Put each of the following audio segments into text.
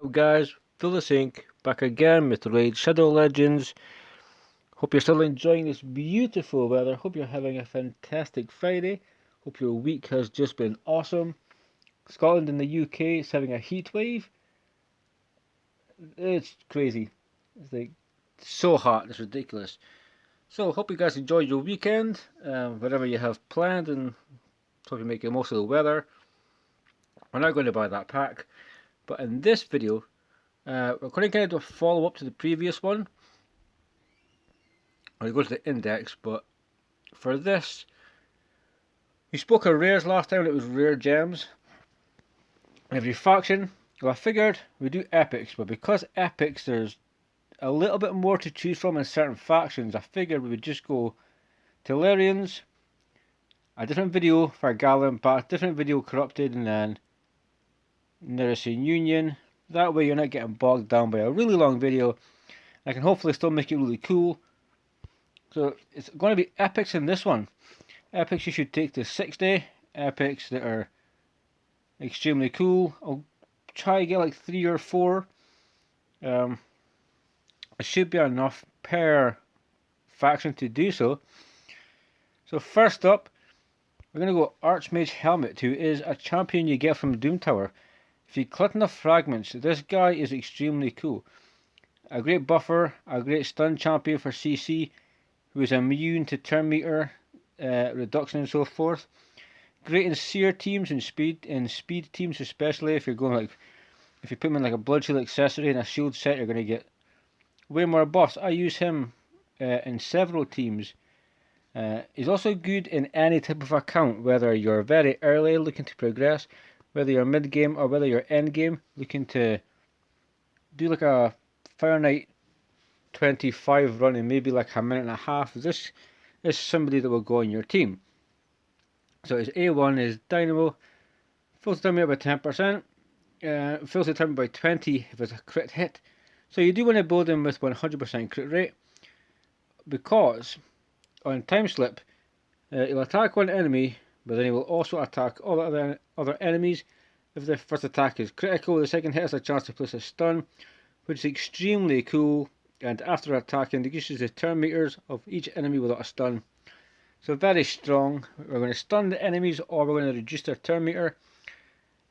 Hello guys, Vilisink back again with Raid Shadow Legends. Hope you're still enjoying this beautiful weather. Hope you're having a fantastic Friday. Hope your week has just been awesome. Scotland and the UK is having a heat wave. It's crazy. It's like so hot, it's ridiculous. So hope you guys enjoyed your weekend, whatever you have planned, and hope you make the most of the weather. We're not going to buy that pack, but in this video, we're going to kind of do a follow up to the previous one. I'll go to the index, but for this, we spoke of rares last time, and it was rare gems. Every faction, well, I figured we do epics, but because epics there's a little bit more to choose from in certain factions, I figured we would just go Telerians, a different video for Gallon, but a different video Corrupted, and then Nerisian Union. That way you're not getting bogged down by a really long video. I can hopefully still make it really cool. So it's going to be epics in this one. Epics you should take to 60. Epics that are extremely cool. I'll try to get like 3 or 4. It should be enough per faction to do so. So first up, we're going to go Archmage Helmet, who is a champion you get from Doom Tower. If you collect enough fragments, this guy is extremely cool. A great buffer, a great stun champion for CC, who is immune to turn meter reduction and so forth. Great in seer teams and speed teams, especially if you're going like, if you put him in like a blood shield accessory and a shield set, you're going to get way more buffs. I use him in several teams. He's also good in any type of account, whether you're very early looking to progress, whether you're mid game or whether you're end game looking to do like a Fire Knight 25 run in maybe like a minute and a half. This is somebody that will go on your team. So his A1 is Dynamo, fills the turn by 10%, fills the turn by 20 if it's a crit hit. So you do want to build him with 100% crit rate, because on time slip, he'll attack one enemy, but then he will also attack all the other enemies. If the first attack is critical, the second hit has a chance to place a stun, which is extremely cool, and after attacking, decreases the turn meters of each enemy without a stun. So very strong. We're going to stun the enemies, or we're going to reduce their turn meter,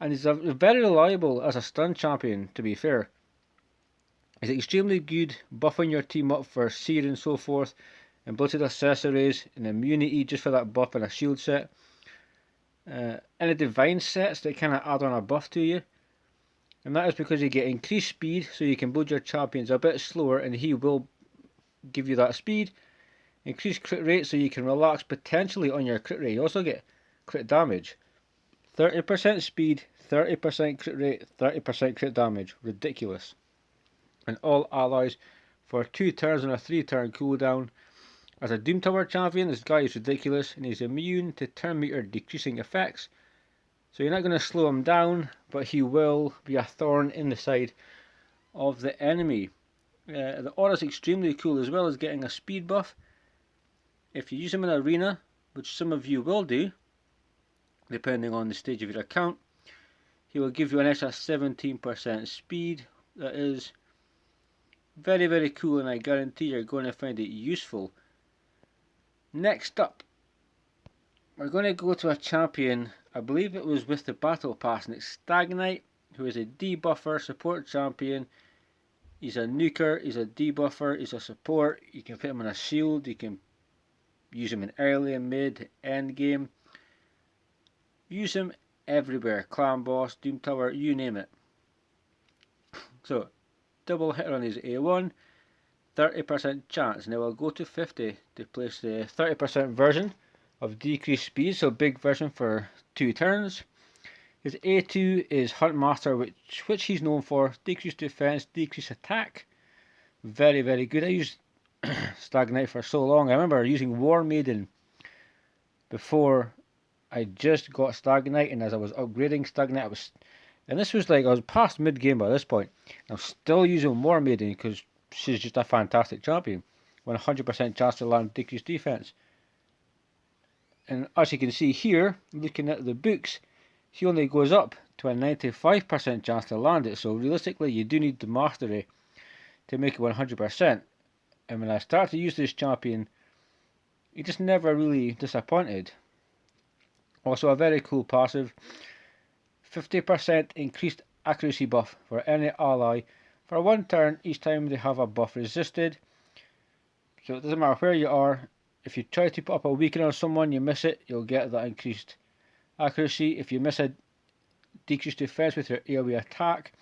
and he's very reliable as a stun champion, to be fair. He's extremely good buffing your team up for seer and so forth, and bloated accessories, and immunity just for that buff and a shield set. Any divine sets that kind of add on a buff to you. And that is because you get increased speed, so you can build your champions a bit slower, and he will give you that speed. Increased crit rate, so you can relax potentially on your crit rate. You also get crit damage. 30% speed, 30% crit rate, 30% crit damage. Ridiculous. And all allies for 2 turns and a 3 turn cooldown. As a Doom Tower champion, this guy is ridiculous, and he's immune to turn meter decreasing effects. So you're not going to slow him down, but he will be a thorn in the side of the enemy. The aura is extremely cool, as well as getting a speed buff. If you use him in arena, which some of you will do, depending on the stage of your account, he will give you an extra 17% speed. That is very, very cool, and I guarantee you're going to find it useful. Next up, we're going to go to a champion, I believe it was with the battle pass, and it's Stag Knight, who is a debuffer support champion. He's a nuker, he's a debuffer, he's a support. You can put him on a shield, you can use him in early and mid, end game. Use him everywhere, clan boss, Doom Tower, you name it. So, double hit on his A1, 30% chance. Now I'll go to 50 to place the 30% version of decreased speed, so big version for 2 turns. His A2 is Huntmaster, which he's known for. Decreased defense, decreased attack. Very, very good. I used Stag Knight for so long. I remember using War Maiden before I just got Stag Knight, and as I was upgrading Stag Knight, and this was like, I was past mid game by this point. I'm still using War Maiden because she's just a fantastic champion. 100% chance to land decreased defense. And as you can see here, looking at the books, he only goes up to a 95% chance to land it. So realistically, you do need the mastery to make it 100%. And when I started to use this champion, he just never really disappointed. Also a very cool passive, 50% increased accuracy buff for any ally for 1 turn each time they have a buff resisted. So it doesn't matter where you are, if you try to put up a weaken on someone, you miss it, you'll get that increased accuracy. If you miss a decreased defense with your AoE attack,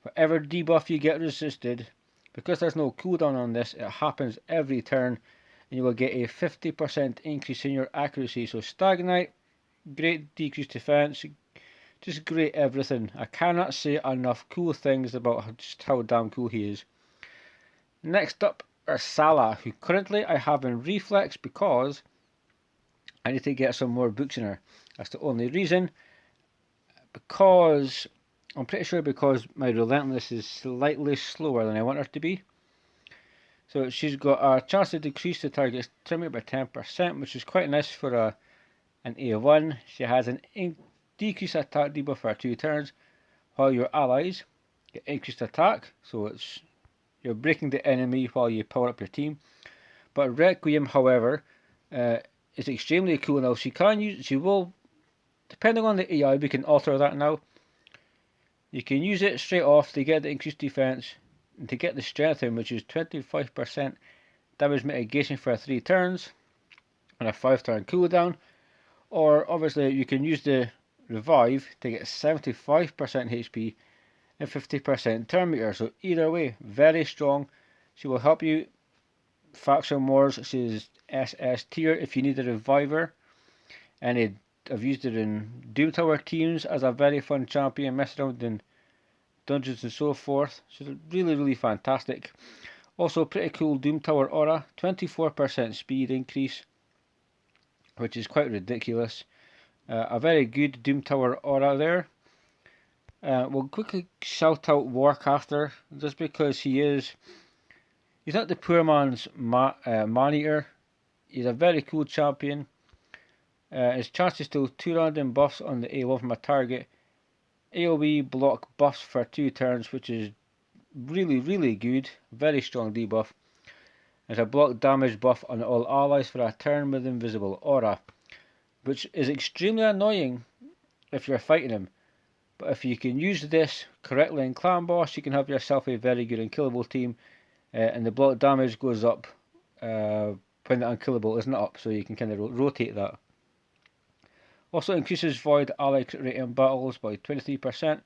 whatever debuff you get resisted, because there's no cooldown on this, it happens every turn, and you will get a 50% increase in your accuracy. So Stag Knight, great decreased defense, just great everything. I cannot say enough cool things about just how damn cool he is. Next up are Salah, who currently I have in Reflex because I need to get some more books in her. That's the only reason. Because I'm pretty sure because my Relentless is slightly slower than I want her to be. So she's got a chance to decrease the target's turn rate by 10%, which is quite nice for an A1. She has an decreased attack debuff for 2 turns, while your allies get increased attack. So you're breaking the enemy while you power up your team. But Requiem, however, is extremely cool now. She will, depending on the AI, we can alter that now. You can use it straight off to get the increased defense and to get the strength in, which is 25% damage mitigation for 3 turns and a 5-turn cooldown. Or obviously you can use the revive to get 75% HP and 50% turn meter. So either way, very strong. She will help you faction wars. She's SS tier if you need a reviver, and I've used it in Doom Tower teams as a very fun champion, messed around in dungeons and so forth. She's really fantastic. Also pretty cool Doom Tower aura, 24% speed increase, which is quite ridiculous. A very good Doom Tower aura there. We'll quickly shout out Warcaster, just because he's not the poor man's man-eater. He's a very cool champion. His chance is still 2 random buffs on the A1 from a target. AoE block buffs for 2 turns, which is really good. Very strong debuff. There's a block damage buff on all allies for a turn with invisible aura, which is extremely annoying if you're fighting him. But if you can use this correctly in clan boss, you can have yourself a very good unkillable team, and the block damage goes up when the unkillable isn't up, so you can kind of rotate that. Also increases void ally crit rate in battles by 23%.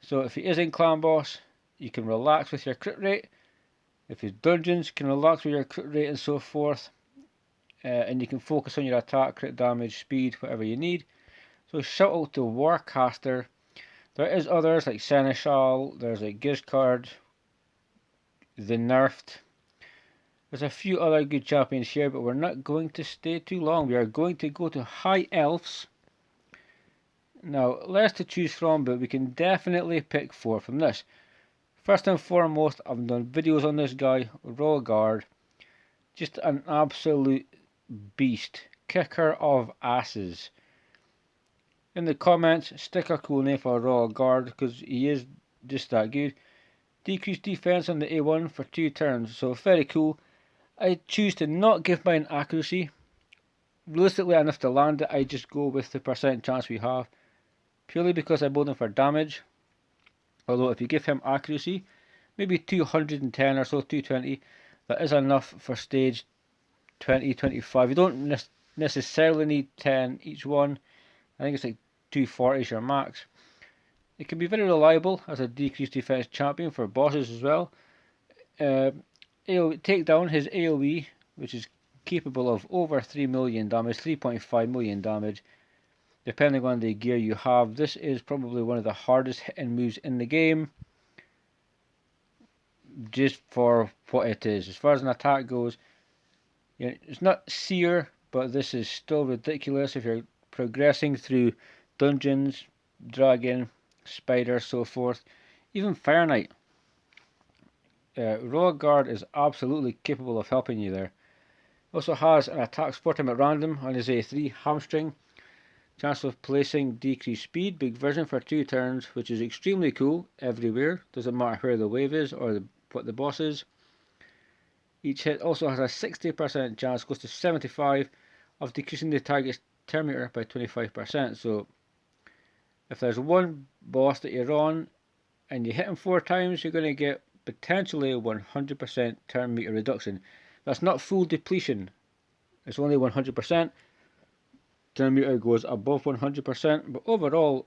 So if he is in clan boss, you can relax with your crit rate. If he's dungeons, you can relax with your crit rate and so forth. And you can focus on your attack, crit damage, speed, whatever you need. So shout out to Warcaster. There is others like Seneschal, there's like Gizcard, the Nerfed. There's a few other good champions here, but we're not going to stay too long. We are going to go to High Elves. Now, less to choose from, but we can definitely pick 4 from this. First and foremost, I've done videos on this guy, Royal Guard. Just an absolute beast. Kicker of asses. In the comments, stick a cool name for Royal Guard, because he is just that good. Decreased defense on the A1 for 2 turns, so very cool. I choose to not give mine accuracy. Realistically enough to land it, I just go with the percent chance we have, purely because I build him for damage. Although if you give him accuracy, maybe 210 or so, 220, that is enough for stage 20, 25. You don't necessarily need 10 each one. I think it's like 240 is your max. It can be very reliable as a decreased defense champion for bosses as well. Take down his AoE, which is capable of over 3 million damage, 3.5 million damage, depending on the gear you have. This is probably one of the hardest hitting moves in the game, just for what it is. As far as an attack goes, it's not seer, but this is still ridiculous if you're progressing through dungeons, dragon, spider, so forth, even Fire Knight. Royal Guard is absolutely capable of helping you there. Also has an attack support him at random on his A3 hamstring. Chance of placing decreased speed, big version for 2 turns, which is extremely cool everywhere. Doesn't matter where the wave is or what the boss is. Each hit also has a 60% chance, close to 75, of decreasing the target's turn meter by 25%. So if there's one boss that you're on and you hit him 4 times, you're going to get potentially a 100% turn meter reduction. That's not full depletion. It's only 100%. Turn meter goes above 100%, but overall,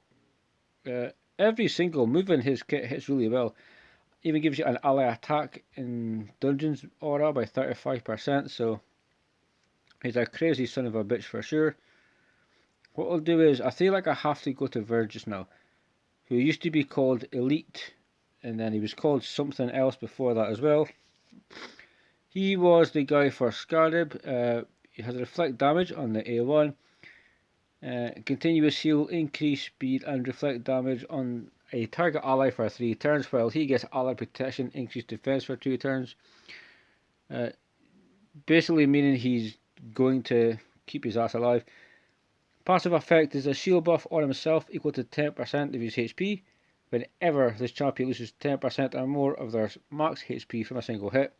every single move in his kit hits really well. Even gives you an ally attack in dungeons aura by 35%, so he's a crazy son of a bitch for sure. What I'll do is, I feel like I have to go to Verge just now, who used to be called Elite, and then he was called something else before that as well. He was the guy for Scarab. He has reflect damage on the A1. Continuous heal, increase speed and reflect damage on a target ally for 3 turns, while he gets ally protection, increased defense for 2 turns. Basically meaning he's going to keep his ass alive. Passive effect is a shield buff on himself equal to 10% of his HP whenever this champion loses 10% or more of their max HP from a single hit,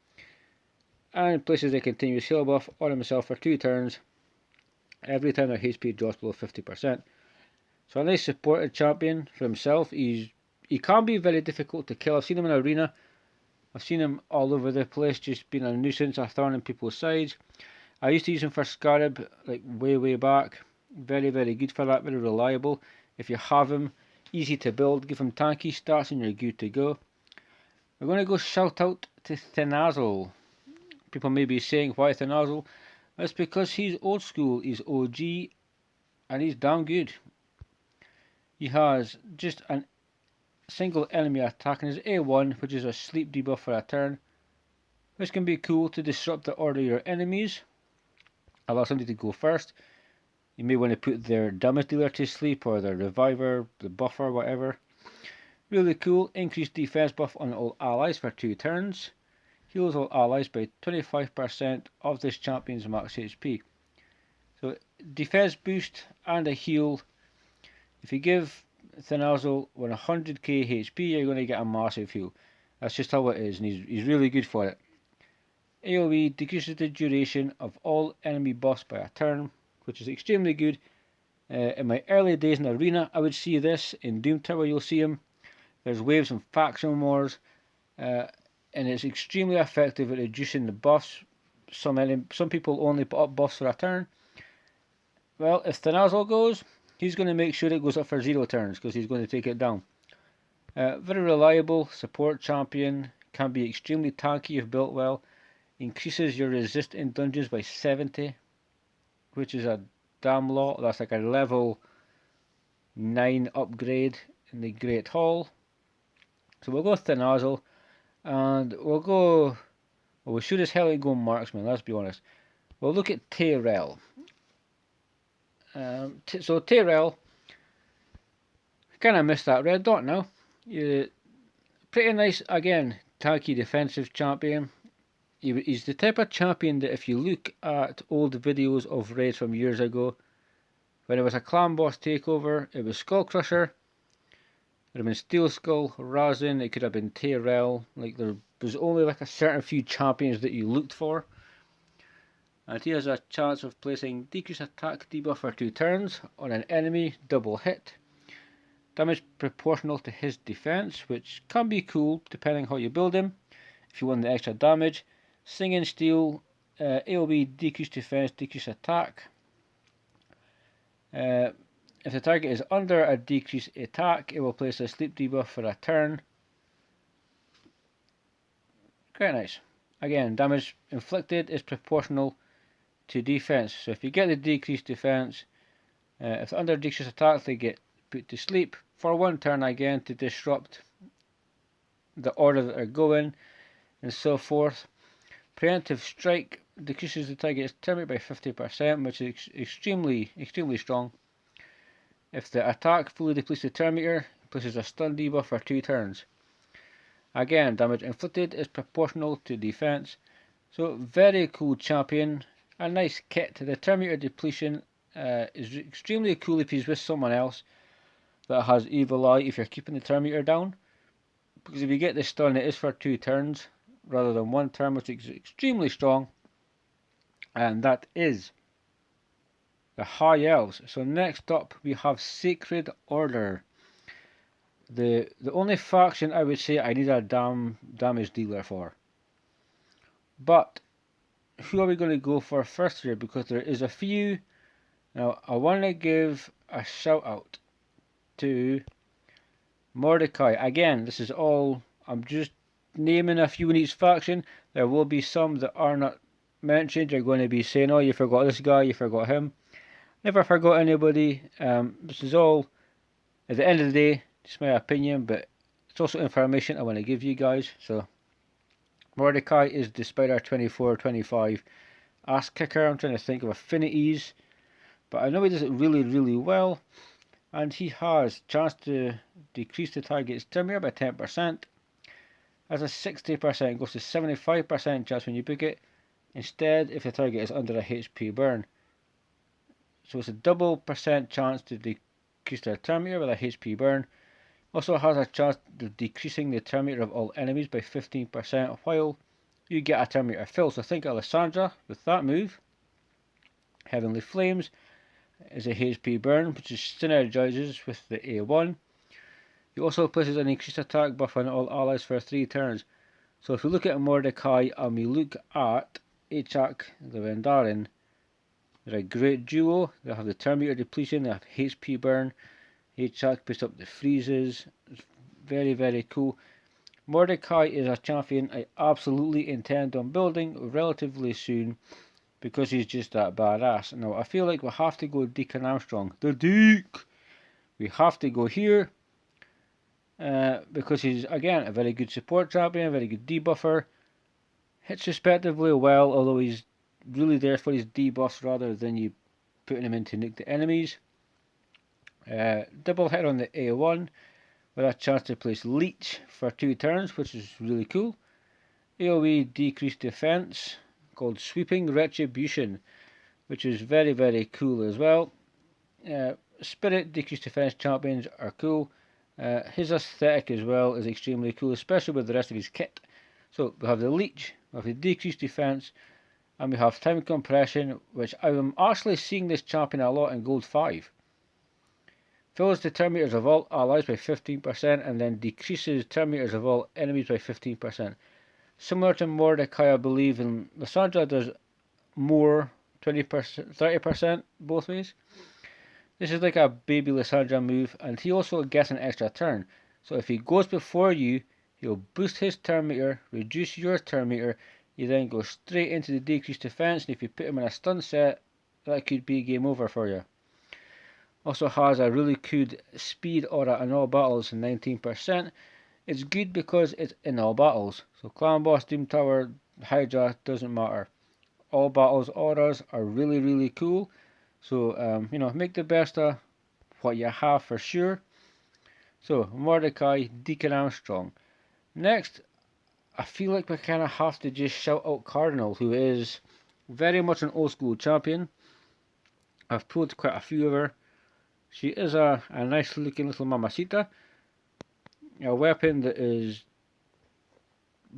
and places a continuous heal buff on himself for 2 turns every time their HP drops below 50%. So a nice supported champion for himself. He can be very difficult to kill. I've seen him in arena. I've seen him all over the place, just being a nuisance, a thorn in people's sides. I used to use him for Scarab, like way back. Very good for that, very reliable. If you have him, easy to build, give him tanky stats and you're good to go. We're going to go shout out to Thenazl. People may be saying, why Thenazl? That's because he's old school, he's OG, and he's damn good. He has just a single enemy attack in his A1, which is a sleep debuff for a turn, which can be cool to disrupt the order of your enemies. Allow somebody to go first. You may want to put their damage dealer to sleep, or their reviver, the buffer, whatever. Really cool. Increased defense buff on all allies for 2 turns. Heals all allies by 25% of this champion's max HP. So defense boost and a heal. If you give Thenazl 100k HP, you're going to get a massive heal. That's just how it is, and he's really good for it. AoE decreases the duration of all enemy buffs by a turn, which is extremely good. In my early days in arena, I would see this. In Doom Tower, you'll see him. There's waves and faction wars, and it's extremely effective at reducing the buffs. Some people only put up buffs for a turn. Well, if Thenazl goes, he's going to make sure it goes up for 0 turns, because he's going to take it down. Very reliable support champion, can be extremely tanky if built well. Increases your resist in dungeons by 70, which is a damn lot. That's like a level 9 upgrade in the Great Hall. So we'll go with Thenazl, and we'll sure as hell ain't go marksman, let's be honest. We'll look at Tyrell. So Tyrell, kind of missed that red dot now. Pretty nice, again, tanky defensive champion. He's the type of champion that if you look at old videos of raids from years ago, when it was a clan boss takeover, it was Skull Crusher, it would have been Steel Skull, Razin, it could have been Tyrell. Like, there was only like a certain few champions that you looked for. And he has a chance of placing decreased attack debuff for 2 turns on an enemy, double hit. Damage proportional to his defense, which can be cool depending how you build him. If you want the extra damage. Singing Steel, AoE decreased defense, decreased attack. If the target is under a decreased attack, it will place a sleep debuff for a turn. Quite nice. Again, damage inflicted is proportional to defense. So if you get the decreased defense, if they're under decreased attack, they get put to sleep for 1 turn again to disrupt the order that they're going, and so forth. Preemptive strike decreases the target's turn rate by 50%, which is extremely strong. If the attack fully depletes the turn meter, it places a stun debuff for 2 turns. Again, damage inflicted is proportional to defense. So very cool champion, a nice kit. The turn meter depletion is extremely cool if he's with someone else that has Evil Eye if you're keeping the turn meter down. Because if you get this stun, it is for 2 turns rather than 1 turn, which is extremely strong. And that is the High Elves. So next up we have Sacred Order. The only faction I would say I need a damage dealer for. But who are we going to go for first here? Because there is a few. Now I want to give a shout out to Mordechai. Again, this is all, I'm just naming a few in each faction. There will be some that are not mentioned. You're going to be saying, oh, you forgot this guy, you forgot him. Never forgot anybody. This is all, at the end of the day, just my opinion, but it's also information I want to give you guys. So Mordechai is the Spider 24-25 ass kicker. I'm trying to think of affinities, but I know he does it really, really well. And he has chance to decrease the target's turn meter by 10%. Has a 60%, goes to 75% chance when you book it. Instead, if the target is under a HP burn. So it's a double percent chance to decrease their turn meter with a HP burn. Also has a chance of decreasing the turn meter of all enemies by 15% while you get a turn meter fill. So think Alessandra with that move. Heavenly Flames is a HP burn, which is synergizes with the A1. He also places an increased attack buff on all allies for 3 turns. So if we look at Mordechai and we look at Achak the Vendarin, they're a great duo. They have the turn meter depletion, they have HP burn. Achak puts up the freezes. It's very, very cool. Mordechai is a champion I absolutely intend on building relatively soon because he's just that badass. Now I feel like we have to go Deacon Armstrong. The Deke! We have to go here because he's again a very good support champion, a very good debuffer. Hits respectively well, although he's really there for his debuffs rather than you putting him in to nuke the enemies. Double hit on the A1 with a chance to place Leech for 2 turns, which is really cool. AoE decreased defense called Sweeping Retribution, which is very, very cool as well. Spirit decreased defense champions are cool. His aesthetic as well is extremely cool, especially with the rest of his kit. So we have the Leech, we have the decreased defense, and we have time compression, which I'm actually seeing this champion a lot in Gold 5. Fills the turn meters of all allies by 15% and then decreases turn meters of all enemies by 15%. Similar to Mordechai, I believe, and Lysandra does more, 20%, 30% both ways. This is like a baby Lysandra move, and he also gets an extra turn. So if he goes before you, he'll boost his turn meter, reduce your turn meter, you then go straight into the decreased defense, and if you put him in a stun set, that could be game over for you. Also has a really good speed aura in all battles, 19%. It's good because it's in all battles. So Clan Boss, Doom Tower, Hydra, doesn't matter. All battles auras are really, really cool. So, make the best of what you have for sure. So, Mordechai, Deacon Armstrong. Next, I feel like we kind of have to just shout out Cardinal, who is very much an old school champion. I've pulled quite a few of her. She is a nice looking little mamacita. A weapon that is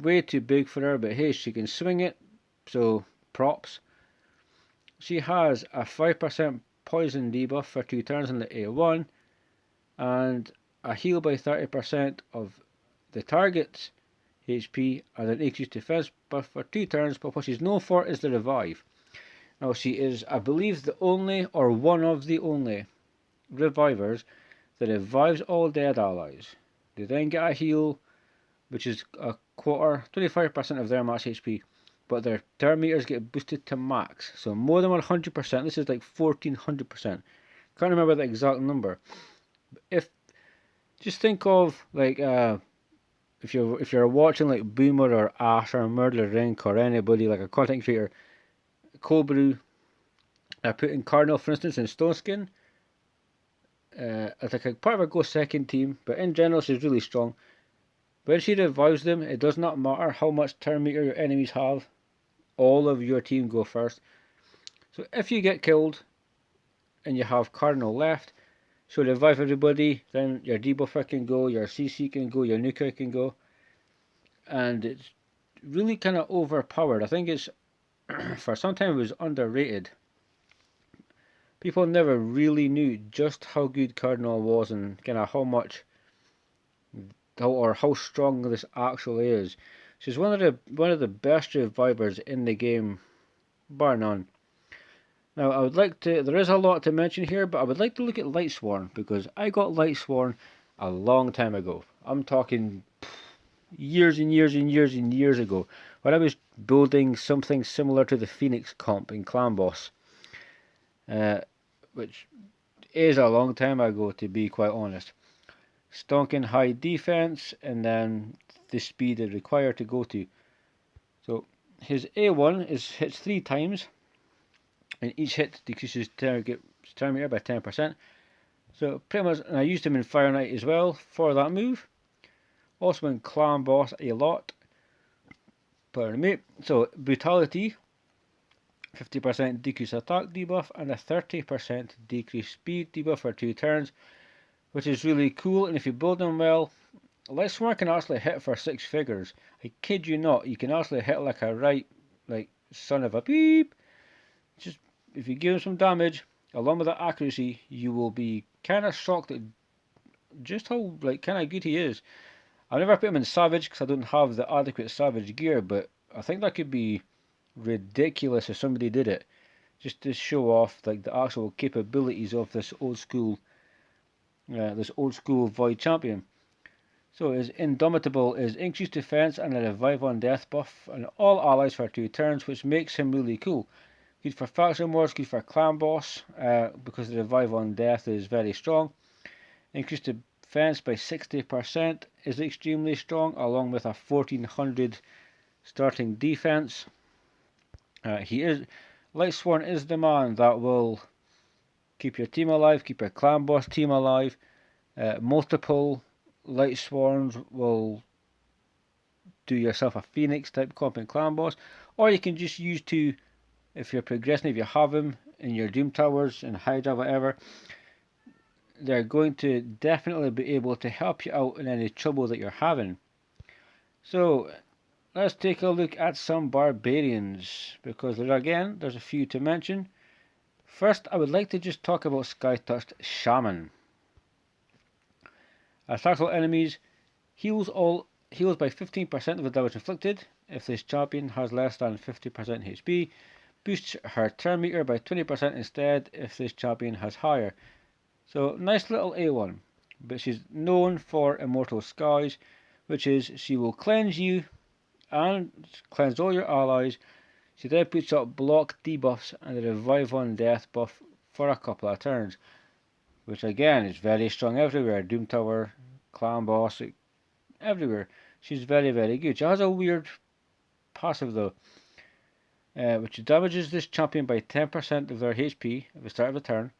way too big for her, but hey, she can swing it, so props. She has a 5% poison debuff for 2 turns on the A1, and a heal by 30% of the target's HP, and an increased defense buff for 2 turns, but what she's known for is the revive. Now she is, I believe, the only, or one of the only, revivers that revives all dead allies. They then get a heal, which is a quarter, 25% of their max HP, but their turn meters get boosted to max, so more than 100%. This is like 1400%. Can't remember the exact number. If just think of like if you're watching like Boomer or Ash or Murder Rink or anybody like a content creator, Cold Brew, putting Cardinal for instance in Stone Skin. As like a part of a go second team, but in general she's really strong. When she revives them, it does not matter how much turn meter your enemies have, all of your team go first. So if you get killed, and you have Cardinal left, so revive everybody, then your debuffer can go, your CC can go, your nuker can go, and it's really kind of overpowered. I think it's, for some time it was underrated. People never really knew just how good Cardinal was and kind of how much, or how strong this actually is. She's one of the best revivers in the game, bar none. Now I would like to, there is a lot to mention here, but I would like to look at Lightsworn, because I got Lightsworn a long time ago. I'm talking years and years and years and years ago, when I was building something similar to the Phoenix comp in Clan Boss, which is a long time ago, to be quite honest. Stonking high defense, and then the speed is required to go to. So his A1 hits 3 times, and each hit decreases target meter by 10%. So pretty much, and I used him in Fire Knight as well for that move. Also in Clan Boss a lot. Pardon me. So brutality, 50% decrease attack debuff, and a 30% decrease speed debuff for 2 turns, which is really cool. And if you build them well, Lightsworn can actually hit for 6 figures. I kid you not, you can actually hit like a right, like, son of a beep. Just, if you give him some damage, along with that accuracy, you will be kind of shocked at just how, like, kind of good he is. I've never put him in Savage because I don't have the adequate Savage gear, but I think that could be ridiculous if somebody did it, just to show off like the actual capabilities of this old school Void champion. So his Indomitable is increased defense and a revive on death buff on all allies for 2 turns, which makes him really cool. Good for faction wars, good for clan boss, because the revive on death is very strong. Increased defense by 60% is extremely strong, along with a 1400 starting defense. Lightsworn is the man that will keep your team alive, keep your clan boss team alive. Multiple Lightsworns will do yourself a Phoenix type comp in clan boss, or you can just use 2 if you're progressing, if you have them in your Doom Towers and Hydra, whatever. They're going to definitely be able to help you out in any trouble that you're having. So let's take a look at some barbarians, because there's a few to mention. First, I would like to just talk about Touched Shaman. Attacks all enemies, heals by 15% of the damage inflicted if this champion has less than 50% HP. Boosts her turn meter by 20% instead if this champion has higher. So nice little A1, but she's known for Immortal Skies, which is she will cleanse you and cleanse all your allies. She then puts up block debuffs and a revive on death buff for a couple of turns, which again is very strong everywhere. Doom Tower, Clan Boss, everywhere. She's very, very good. She has a weird passive though, which damages this champion by 10% of their HP at the start of the turn.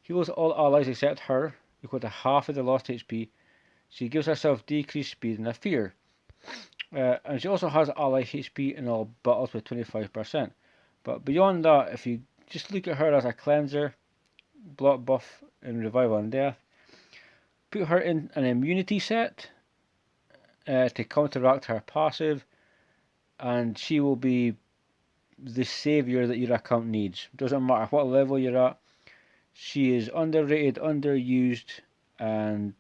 Heals all allies except her, equal to half of the lost HP. She gives herself decreased speed and a fear. And she also has ally HP in all battles with 25%. But beyond that, if you just look at her as a cleanser, block buff and revive on death, put her in an immunity set to counteract her passive, and she will be the saviour that your account needs. Doesn't matter what level you're at. She is underrated, underused, and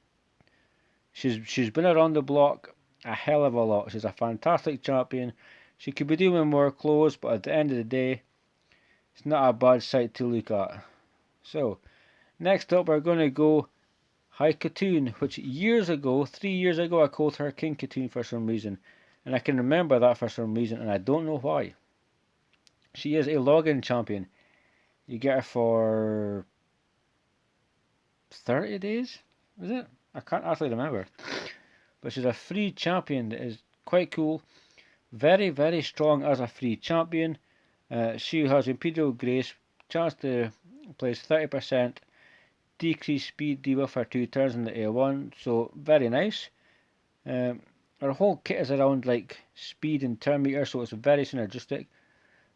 she's been around the block a hell of a lot. She's a fantastic champion. She could be doing more clothes, but at the end of the day, it's not a bad sight to look at. So, next up we're going to go High Katoon, which 3 years ago, I called her King Katoon for some reason. And I can remember that for some reason, and I don't know why. She is a login champion. You get her for 30 days, is it? I can't actually remember. But she's a free champion that is quite cool. Very, very strong as a free champion. She has Imperial Grace, chance to place 30%, decrease speed debuff for 2 turns in the A1, so very nice. Her whole kit is around like speed and turn meter, so it's very synergistic.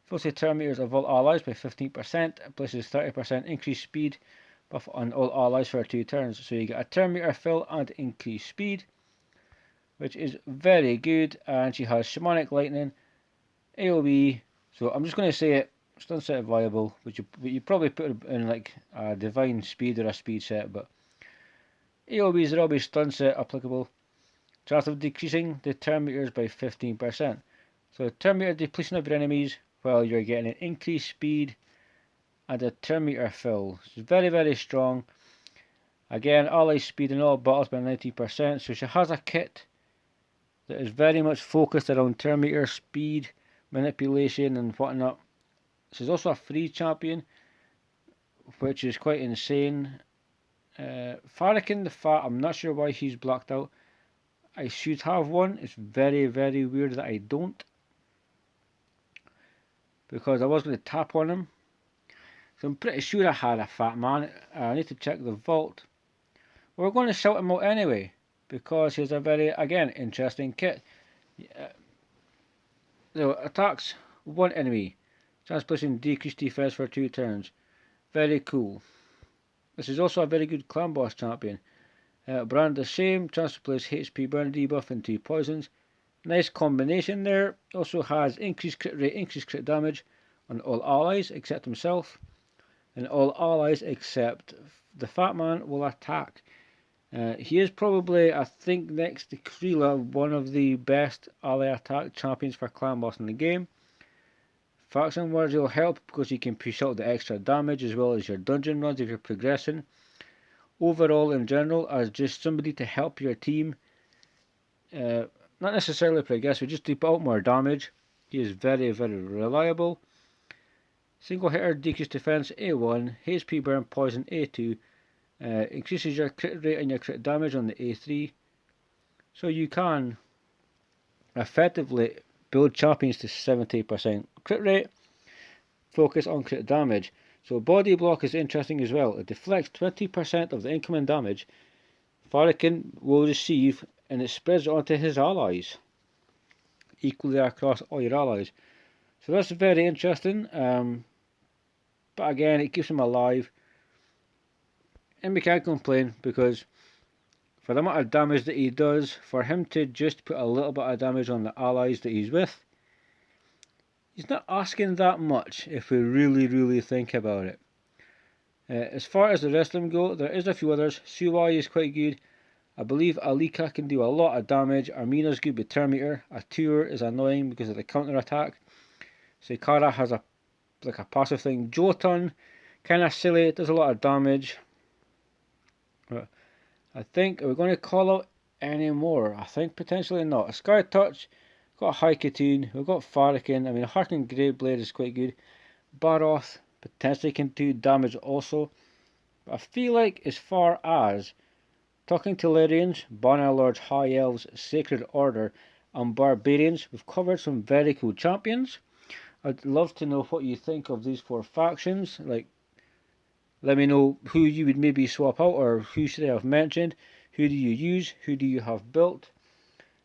Fills the turn meters of all allies by 15%, places 30% increased speed buff on all allies for 2 turns. So you get a turn meter fill and increased speed, which is very good. And she has Shamanic Lightning, AoE. So I'm just going to say it, stun set viable, but you probably put it in like a divine speed or a speed set, but AoEs are always stun set applicable. Chance of decreasing the turn meters by 15%. So turn meter depletion of your enemies while you're getting an increased speed and a turn meter fill. It's very, very strong. Again, ally speed in all battles by 90%. So she has a kit that is very much focused around turn meter speed, manipulation and whatnot. She's also a free champion, which is quite insane. Farrakhan the Fat, I'm not sure why he's blocked out. I should have one. It's very, very weird that I don't, because I was going to tap on him. So I'm pretty sure I had a Fat Man. I need to check the vault. We're going to shout him out anyway, because he's a very, again, interesting kit. So attacks one enemy. Chance placing decreased defense for 2 turns. Very cool. This is also a very good clan boss champion. Brand the same. Chance to place HP burn debuff and 2 poisons. Nice combination there. Also has increased crit rate, increased crit damage on all allies except himself. And all allies except the Fat Man will attack. He is probably, I think, next to Krila, one of the best ally attack champions for clan boss in the game. Faction wars will help because you can push out the extra damage as well as your dungeon runs if you're progressing. Overall, in general, as just somebody to help your team, not necessarily progress, but just to put out more damage. He is very, very reliable. Single hitter, decreased defense A1, HP burn, poison A2, increases your crit rate and your crit damage on the A3. So you can effectively build champions to 70% crit rate, focus on crit damage. So body block is interesting as well. It deflects 20% of the incoming damage Farrakhan will receive, and it spreads onto his allies equally across all your allies. So that's very interesting. But again, it keeps him alive, and we can't complain, because for the amount of damage that he does, for him to just put a little bit of damage on the allies that he's with, he's not asking that much if we really think about it. As far as the rest of them go, there is a few others. Suwai is quite good. I believe Alika can do a lot of damage. Armina's good with turn meter. Atur is annoying because of the counter attack. Seikara has a passive thing. Jotun, kind of silly, does a lot of damage. But I think, are we going to call out any more? I think potentially not. A Sky Touch, got a High Katoon, we've got Farrakhan. I mean, a Harkened Graveblade is quite good. Baroth potentially can do damage also. But I feel like, as far as talking Telerians, Bannerlords, High Elves, Sacred Order, and Barbarians, we've covered some very cool champions. I'd love to know what you think of these 4 factions. Like, let me know who you would maybe swap out, or who should I have mentioned. Who do you use? Who do you have built?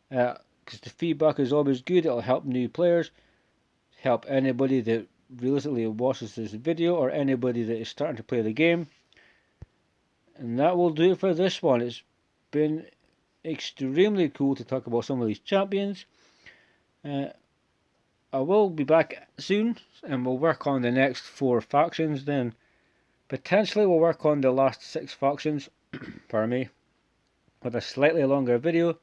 Because the feedback is always good. It'll help new players, help anybody that realistically watches this video, or anybody that is starting to play the game. And that will do it for this one. It's been extremely cool to talk about some of these champions. I will be back soon, and we'll work on the next 4 factions. Then potentially we'll work on the last 6 factions pardon me, with a slightly longer video.